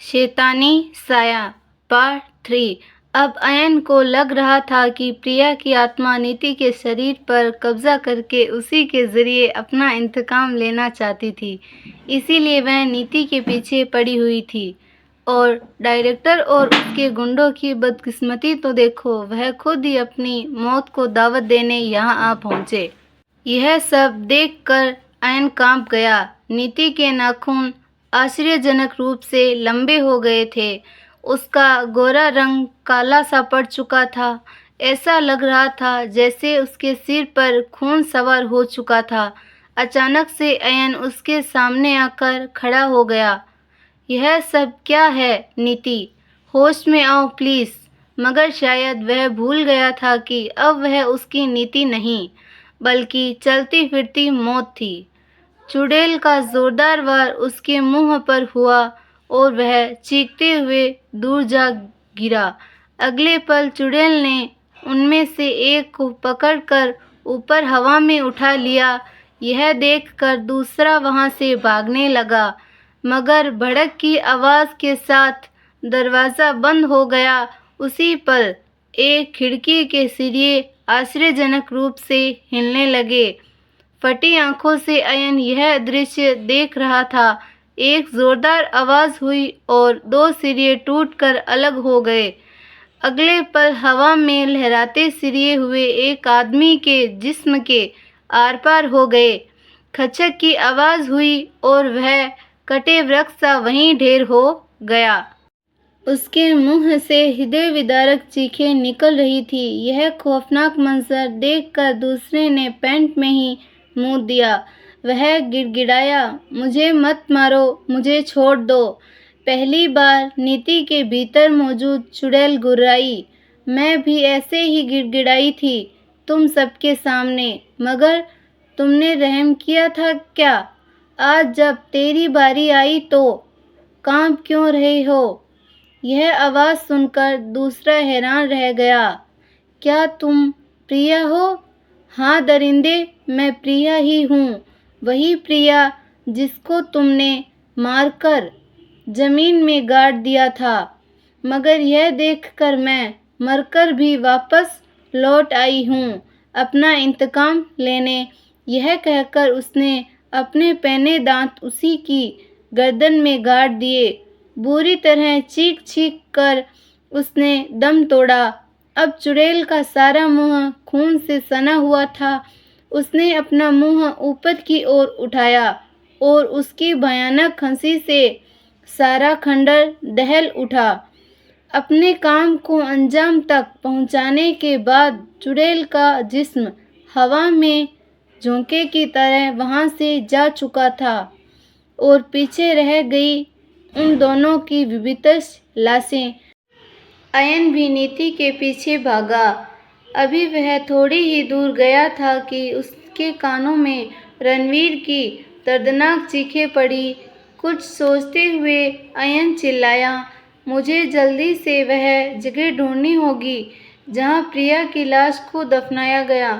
शैतानी साया पार्ट 3। अब अयन को लग रहा था कि प्रिया की आत्मा नीति के शरीर पर कब्जा करके उसी के जरिए अपना इंतकाम लेना चाहती थी, इसीलिए वह नीति के पीछे पड़ी हुई थी। और डायरेक्टर और उसके गुंडों की बदकिस्मती तो देखो, वह खुद ही अपनी मौत को दावत देने यहाँ आ पहुँचे। यह सब देखकर अयन कांप गया। नीति के नाखून आश्चर्यजनक रूप से लंबे हो गए थे। उसका गोरा रंग काला सा पड़ चुका था। ऐसा लग रहा था जैसे उसके सिर पर खून सवार हो चुका था। अचानक से अयन उसके सामने आकर खड़ा हो गया। यह सब क्या है नीति? होश में आओ प्लीज़। मगर शायद वह भूल गया था कि अब वह उसकी नीति नहीं, बल्कि चलती फिरती मौत थी। चुड़ैल का जोरदार वार उसके मुंह पर हुआ और वह चीखते हुए दूर जा गिरा। अगले पल चुड़ैल ने उनमें से एक को पकड़कर ऊपर हवा में उठा लिया। यह देखकर दूसरा वहां से भागने लगा, मगर भड़क की आवाज़ के साथ दरवाज़ा बंद हो गया। उसी पल एक खिड़की के सिरे आश्चर्यजनक रूप से हिलने लगे। फटी आंखों से अयन यह दृश्य देख रहा था। एक जोरदार आवाज़ हुई और दो सिरे टूटकर अलग हो गए। अगले पल हवा में लहराते सिरे हुए एक आदमी के जिस्म के आर पार हो गए। खचक की आवाज़ हुई और वह कटे वृक्ष सा वहीं ढेर हो गया। उसके मुंह से हृदय विदारक चीखें निकल रही थी। यह खौफनाक मंजर देखकर दूसरे ने पैंट में ही मुंह दिया। वह गिड़गिड़ाया, मुझे मत मारो, मुझे छोड़ दो। पहली बार नीति के भीतर मौजूद चुड़ैल गुर्राई। मैं भी ऐसे ही गिड़गिड़ाई थी तुम सबके सामने, मगर तुमने रहम किया था क्या? आज जब तेरी बारी आई तो कांप क्यों रहे हो? यह आवाज़ सुनकर दूसरा हैरान रह गया। क्या तुम प्रिया हो? हाँ दरिंदे, मैं प्रिया ही हूँ। वही प्रिया जिसको तुमने मारकर जमीन में गाड़ दिया था। मगर यह देखकर मैं मरकर भी वापस लौट आई हूँ अपना इंतकाम लेने। यह कहकर उसने अपने पैने दांत उसी की गर्दन में गाड़ दिए। बुरी तरह चीख चीख कर उसने दम तोड़ा। अब चुड़ैल का सारा मुंह खून से सना हुआ था। उसने अपना मुंह ऊपर की ओर उठाया और उसकी भयानक हंसी से सारा खंडर दहल उठा। अपने काम को अंजाम तक पहुंचाने के बाद चुड़ैल का जिस्म हवा में झोंके की तरह वहां से जा चुका था और पीछे रह गई उन दोनों की विवितस लाशें। अयन भी नीति के पीछे भागा। अभी वह थोड़ी ही दूर गया था कि उसके कानों में रणवीर की दर्दनाक चीखें पड़ी। कुछ सोचते हुए अयन चिल्लाया, मुझे जल्दी से वह जगह ढूंढनी होगी जहां प्रिया की लाश को दफनाया गया।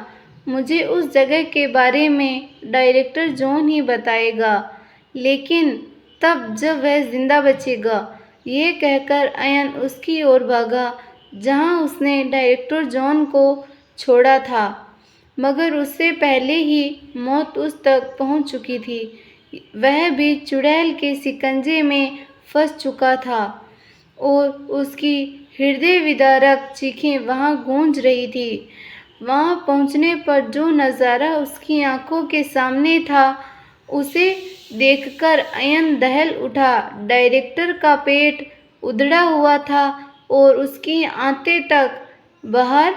मुझे उस जगह के बारे में डायरेक्टर जॉन ही बताएगा, लेकिन तब जब वह जिंदा बचेगा। ये कहकर अयन उसकी ओर भागा जहां उसने डायरेक्टर जॉन को छोड़ा था, मगर उससे पहले ही मौत उस तक पहुंच चुकी थी। वह भी चुड़ैल के शिकंजे में फंस चुका था और उसकी हृदय विदारक चीखें वहां गूंज रही थी। वहां पहुंचने पर जो नज़ारा उसकी आंखों के सामने था, उसे देखकर अयन दहल उठा। डायरेक्टर का पेट उधड़ा हुआ था और उसकी आंतें तक बाहर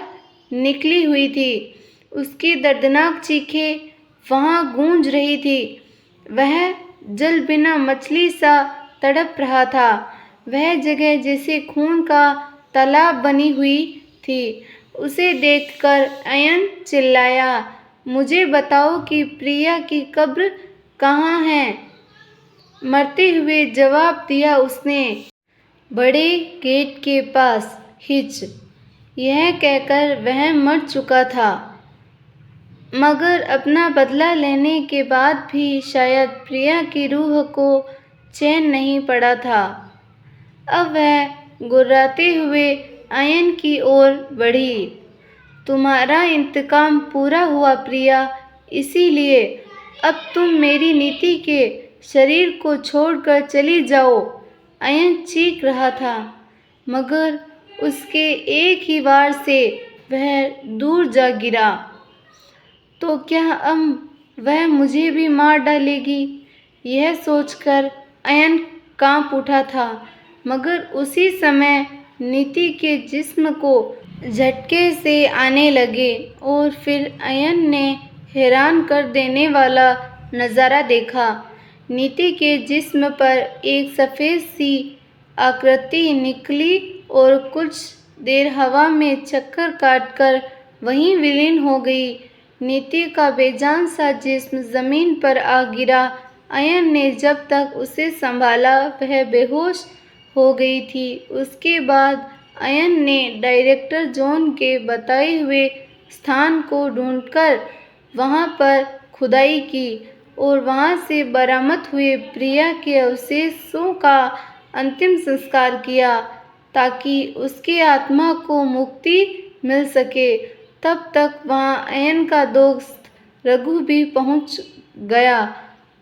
निकली हुई थी। उसकी दर्दनाक चीखें वहां गूंज रही थी। वह जल बिना मछली सा तड़प रहा था। वह जगह जैसे खून का तालाब बनी हुई थी। उसे देखकर अयन चिल्लाया, मुझे बताओ कि प्रिया की कब्र कहाँ है? मरते हुए जवाब दिया उसने, बड़े गेट के पास हिच। यह कहकर वह मर चुका था, मगर अपना बदला लेने के बाद भी शायद प्रिया की रूह को चैन नहीं पड़ा था। अब वह गुर्राते हुए अयन की ओर बढ़ी। तुम्हारा इंतकाम पूरा हुआ प्रिया, इसीलिए अब तुम मेरी नीति के शरीर को छोड़कर चली जाओ। अयन चीख रहा था, मगर उसके एक ही वार से वह दूर जा गिरा। तो क्या अब वह मुझे भी मार डालेगी? यह सोचकर अयन कांप उठा था, मगर उसी समय नीति के जिस्म को झटके से आने लगे और फिर अयन ने हैरान कर देने वाला नज़ारा देखा। नीति के जिस्म पर एक सफ़ेद सी आकृति निकली और कुछ देर हवा में चक्कर काटकर वहीं विलीन हो गई। नीति का बेजान सा जिस्म ज़मीन पर आ गिरा। अयन ने जब तक उसे संभाला वह बेहोश हो गई थी। उसके बाद अयन ने डायरेक्टर जॉन के बताए हुए स्थान को ढूंढकर वहां पर खुदाई की और वहां से बरामद हुए प्रिया के अवशेषों का अंतिम संस्कार किया, ताकि उसकी आत्मा को मुक्ति मिल सके। तब तक वहां अयन का दोस्त रघु भी पहुंच गया।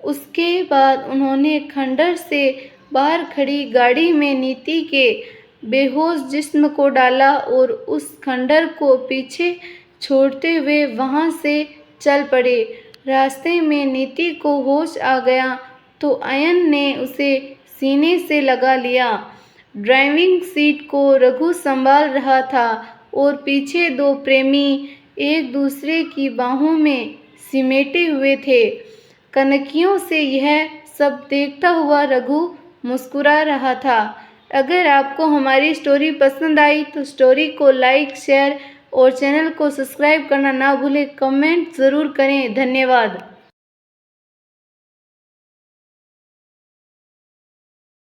उसके बाद उन्होंने खंडर से बाहर खड़ी गाड़ी में नीति के बेहोश जिस्म को डाला और उस खंडर को पीछे छोड़ते हुए वहां से चल पड़े। रास्ते में नीति को होश आ गया तो अयन ने उसे सीने से लगा लिया। ड्राइविंग सीट को रघु संभाल रहा था और पीछे दो प्रेमी एक दूसरे की बाहों में सिमटे हुए थे। कनखियों से यह सब देखता हुआ रघु मुस्कुरा रहा था। अगर आपको हमारी स्टोरी पसंद आई तो स्टोरी को लाइक, शेयर और चैनल को सब्सक्राइब करना ना भूलें। कमेंट ज़रूर करें। धन्यवाद।